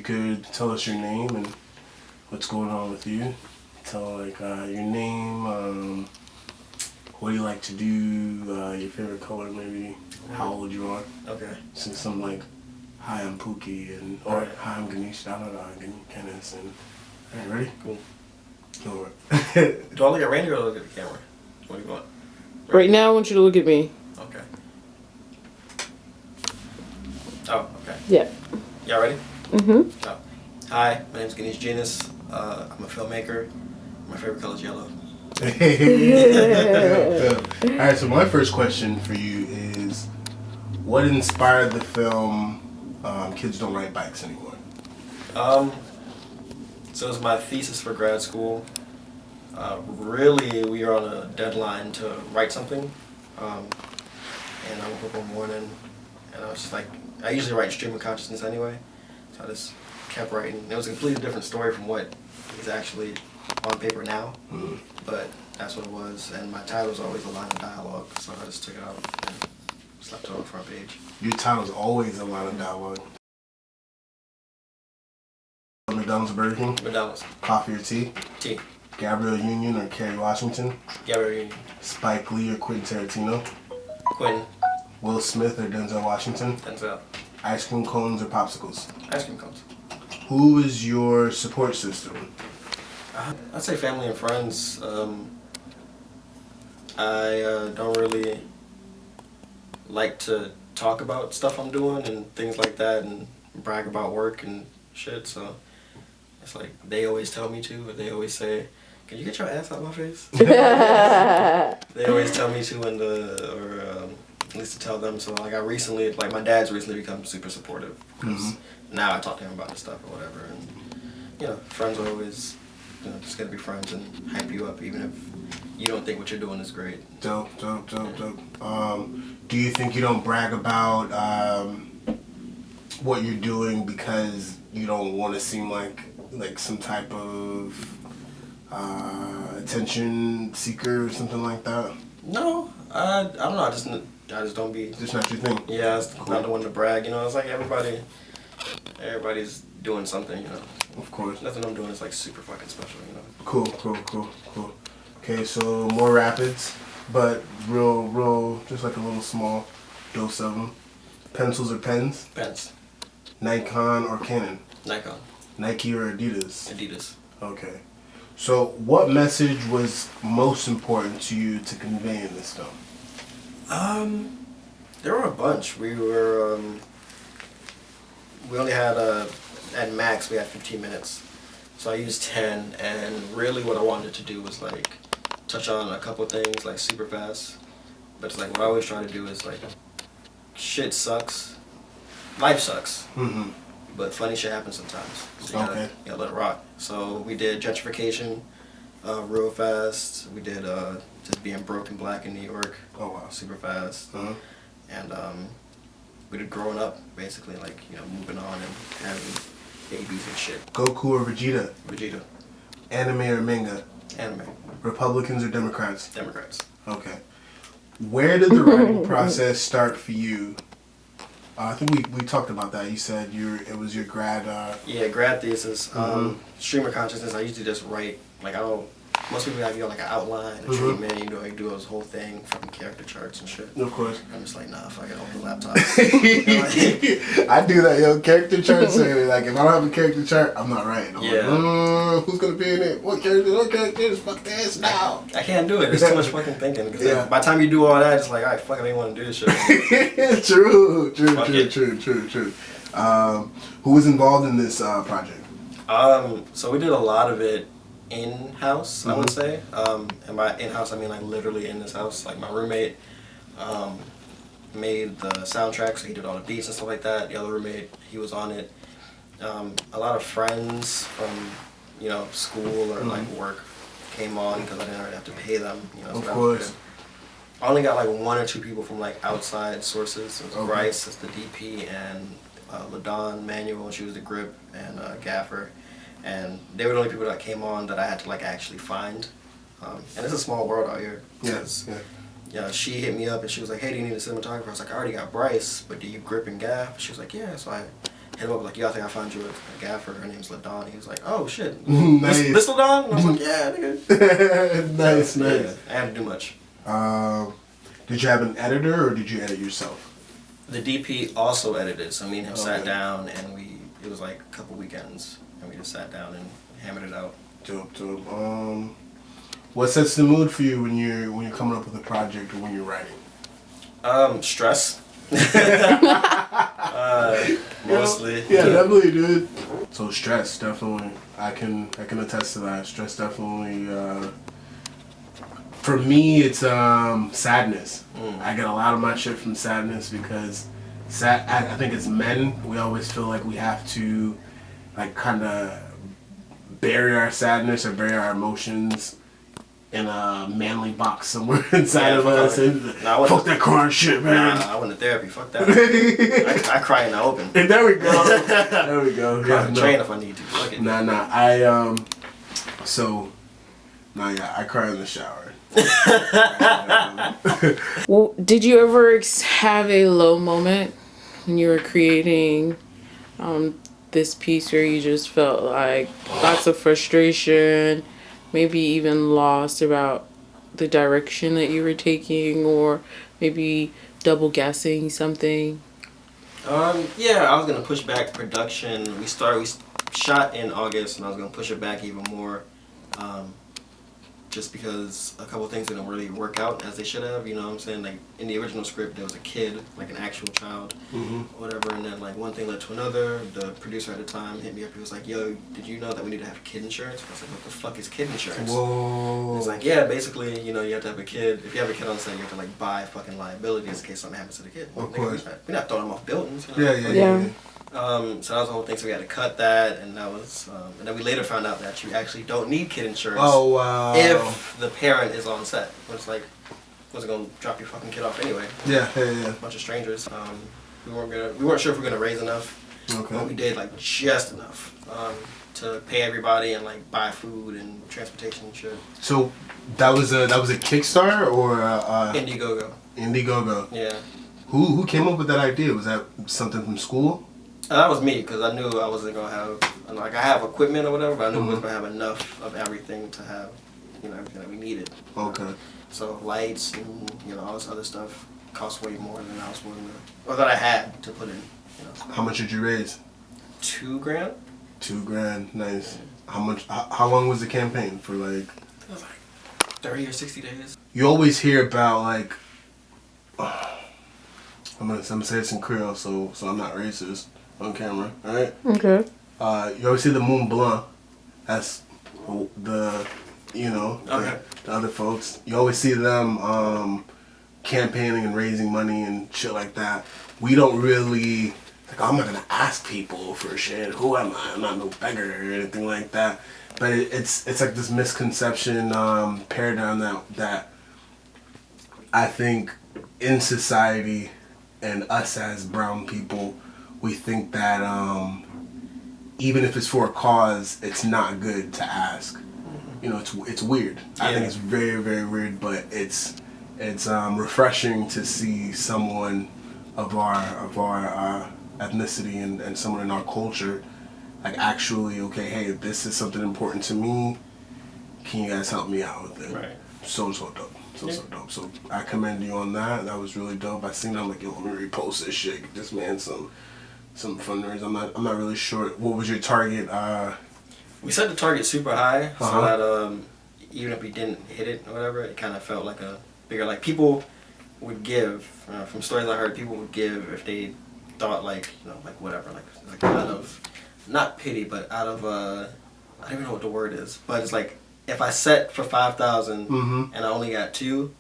could tell us your name and what's going on with you. Tell like your name, what do you like to do, your favorite color maybe, how old you are. Okay. So something like, hi, I'm Pookie, or hi, I'm Ganeesh Genus, and alright, ready? Cool. Go over. Do I look at Randy or look at the camera? What do you want? Right now, I want you to look at me. Okay. Oh, okay. Yeah. Y'all ready? Mm-hmm. Oh. Hi, my name's Ganeesh Genus. I'm a filmmaker. My favorite color is yellow. Alright, so my first question for you is, what inspired the film Kids Don't Ride Bikes Anymore? So it was my thesis for grad school. Really, we were on a deadline to write something. And I woke up one morning and I was just like, I usually write stream of consciousness anyway. So I just kept writing. It was a completely different story from what is actually on paper now. Mm-hmm. But that's what it was. And my title was always a line of dialogue. So I just took it out and slapped it on the front page. Your title's always a line of dialogue. McDonald's or Burger King? McDonald's. Coffee or tea? Tea. Gabrielle Union or Kerry Washington? Gabrielle Union. Spike Lee or Quentin Tarantino? Quentin. Will Smith or Denzel Washington? Denzel. Ice cream cones or popsicles? Ice cream cones. Who is your support system? I'd say family and friends. I don't really like to talk about stuff I'm doing and things like that and brag about work and shit, so it's like they always tell me to, or they always say, can you get your ass out of my face? They always tell me to, and or at least to tell them. So like my dad's recently become super supportive because now I talk to him about this stuff or whatever, and friends are always just gonna be friends and hype you up even if you don't think what you're doing is great. Dope. Do you think you don't brag about what you're doing because you don't want to seem like some type of attention seeker or something like that? No, I don't know. I just don't be. Just not your thing. Yeah, it's not the one to brag. It's like everybody's doing something. Of course. Nothing I'm doing is like super fucking special. Cool. Okay, so more rapids, but real, just like a little small dose of them. Pencils or pens? Pens. Nikon or Canon? Nikon. Nike or Adidas? Adidas. Okay. So what message was most important to you to convey in this film? There were a bunch. We only had, at max, we had 15 minutes. So I used 10, and really what I wanted to do was like touch on a couple things like super fast. But it's like what I always try to do is like, shit sucks. Life sucks. Mm-hmm. But funny shit happens sometimes. So you gotta let it rock. So we did gentrification real fast. We did just being broke and black in New York. Oh wow. Super fast. Uh-huh. And we did growing up, basically, like, moving on and having babies and shit. Goku or Vegeta? Vegeta. Anime or manga? Anime. Republicans or Democrats? Democrats. Okay. Where did the writing process start for you? I think we talked about that. You said it was your grad. Yeah, grad thesis. Stream of consciousness. I usually just write. Like most people have like an outline, a treatment. You do this whole thing, fucking character charts and shit. Of course. I'm just like, nah, fuck it, open the laptop. I do that, character charts. Like if I don't have a character chart, I'm not writing. I'm like, who's gonna be in it? What characters? Fuck this now. I can't do it. There's too much fucking thinking. Cause by the time you do all that, it's like, all right, fuck, I didn't want to do this shit. True. Who was involved in this project? So we did a lot of it in-house, I would say. And by in-house, I mean like literally in this house. Like my roommate made the soundtrack, so he did all the beats and stuff like that. The other roommate, he was on it. A lot of friends from school or like work came on because I didn't really have to pay them. Of course. I only got like 1 or 2 people from like outside sources. It was Bryce as the DP and LaDawn Manuel, she was the grip, and Gaffer. And they were the only people that came on that I had to like actually find. And it's a small world out here. Yes. Yeah, she hit me up and she was like, hey, do you need a cinematographer? I was like, I already got Bryce, but do you grip and gaff? She was like, yeah. So I hit him up like, yo, I think I found you a gaffer. Her name's LaDawn. He was like, oh shit, Nice. this LaDawn? And I was like, yeah, nigga. Nice, So, nice. Yeah, I had to do much. Did you have an editor or did you edit yourself? The DP also edited, so me and him sat Okay. down and it was like a couple weekends, and we just sat down and hammered it out. Dope, dope. What sets the mood for you when you're coming up with a project or when you're writing? Stress. Mostly. Yeah, definitely, dude. So stress, definitely. I can attest to that. Stress definitely. For me, it's sadness. I get a lot of my shit from sadness because I think as men, we always feel like we have to, like, kind of bury our sadness or bury our emotions in a manly box somewhere inside of us. Fuck that crying shit, man. Nah, I went to therapy. Fuck that. I cry in the open. And there we go. There we go. Cry Yeah, on no. the train if I need to. Fuck it. Nah. I cry in the shower. Well, did you ever have a low moment when you were creating this piece where you just felt like lots of frustration, maybe even lost about the direction that you were taking, or maybe double guessing something? Yeah, I was gonna push back production. We shot in August, and I was gonna push it back even more. Just because a couple things didn't really work out as they should have, you know what I'm saying? Like, in the original script, there was a kid, like an actual child, whatever, and then, like, one thing led to another. The producer at the time hit me up, he was like, yo, did you know that we need to have kid insurance? I was like, what the fuck is kid insurance? Whoa. He's like, yeah, basically, you know, you have to have a kid. If you have a kid on set, you have to, like, buy fucking liabilities in case something happens to the kid. Of Nigga, course. we're not throwing them off buildings, you know? Yeah. So that was the whole thing. So we had to cut that, and that was, and then we later found out that you actually don't need kid insurance. Oh, wow. If the parent is on set, it's like, wasn't gonna drop your fucking kid off anyway. Yeah. A bunch of strangers. We weren't sure if we were gonna raise enough. Okay. But we did like just enough to pay everybody and like buy food and transportation and shit. So that was a Kickstarter or Indiegogo. Indiegogo? Yeah. Who came up with that idea? Was that something from school? That was me, because I knew I wasn't gonna have, like, I have equipment or whatever, but I knew we wasn't gonna have enough of everything to have, you know, everything that we needed. Okay. So lights and, you know, all this other stuff cost way more than I was willing to, or that I had to put in. You know. How much did you raise? $2,000. $2,000. Nice. How long was the campaign for? Like, It was like 30 or 60 days. you always hear about, like, I'm gonna say this in Creole, so I'm not racist on camera, all right? Okay. You always see the Moon Blanc. That's the, you know, Okay. the other folks. You always see them campaigning and raising money and shit like that. We don't really, like, I'm not gonna ask people for shit. Who am I? I'm not no beggar or anything like that. But it's like this misconception paradigm that I think in society and us as brown people, we think that even if it's for a cause, it's not good to ask. You know, it's weird. I think it's very, very weird, but it's refreshing to see someone of our ethnicity and someone in our culture, like, actually, okay, hey, this is something important to me. Can you guys help me out with it? Right. So dope. So dope. So I commend you on that. That was really dope. I seen it, I'm like, yo, let me repost this shit. Get this man some fundraisers. I'm not really sure. What was your target? We set the target super high, so Uh-huh. that even if we didn't hit it or whatever, it kind of felt like a bigger, like, people would give, from stories I heard, people would give if they thought, like, you know, like, whatever, like out of, not pity, but out of, I don't even know what the word is, but it's like, if I set for 5,000 and I only got 2,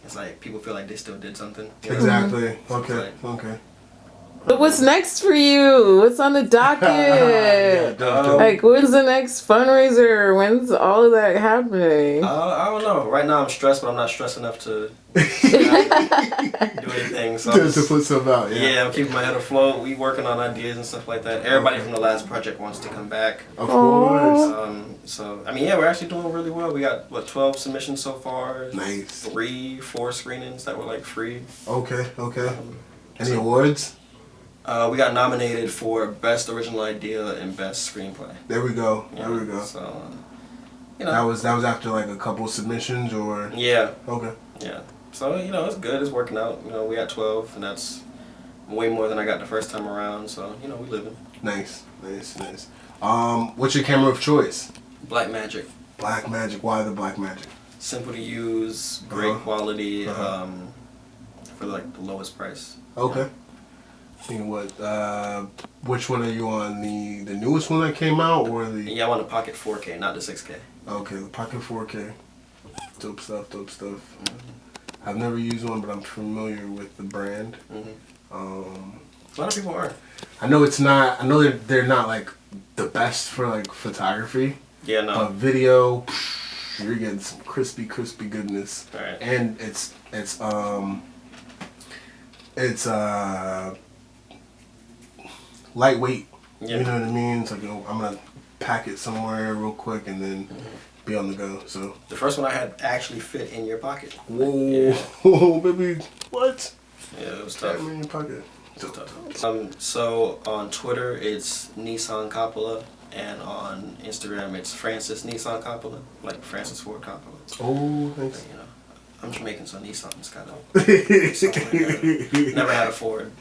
it's like, people feel like they still did something. You know? Exactly. So it's Okay. like, Okay. But what's next for you? What's on the docket? dope. Like, when's the next fundraiser? When's all of that happening? I don't know. Right now I'm stressed, but I'm not stressed enough to do anything. So to put some out. yeah, I'm keeping my head afloat. We working on ideas and stuff like that. Everybody from the last project wants to come back. Of course. So I mean, yeah, we're actually doing really well. We got 12 submissions so far. Nice. 4 screenings that were like free. Okay. Any awards? We got nominated for Best Original Idea and Best Screenplay. There we go. Yeah, There we go. So, you know. That was after like a couple submissions, or Yeah. okay. Yeah. So, you know, it's good. It's working out. You know, we got 12, and that's way more than I got the first time around. So, you know, we living. Nice. What's your camera of choice? Black Magic. Black Magic. Why the Black Magic? Simple to use, great quality, for like the lowest price. Okay. You know what? Which one are you on? The newest one that came out, or the? Yeah, I want a Pocket 4K, not the 6K. Okay, the Pocket 4K. Dope stuff. Mm-hmm. I've never used one, but I'm familiar with the brand. Mm-hmm. A lot of people are. I know it's not. I know they're not like the best for like photography. Yeah, no. Video, you're getting some crispy goodness. All right. And it's lightweight. Yeah. You know what I mean? It's like, I'm gonna pack it somewhere real quick and then be on the go. So The first one I had actually fit in your pocket. whoa, Yeah. whoa, baby, what? Yeah, it was Got tough. me in your pocket. It was tough. So on Twitter it's Nissan Coppola, and on Instagram it's Francis Nissan Coppola, like Francis Ford Coppola. Oh, But, thanks. you know, I'm Jamaican, so Nissan's kind of never had a Ford.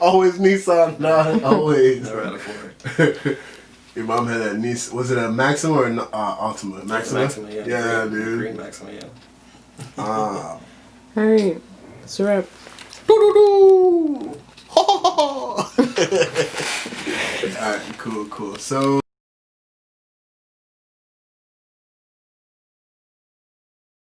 Always Nissan, nah, always. Never had a Ford. Your mom had a Nissan. Was it a Maxima or an Altima? Maxima. Maxima, yeah. Yeah, green, dude. Green Maxima, yeah. Ah. All right, it's a wrap. Doo-doo-doo. Alright, cool. So.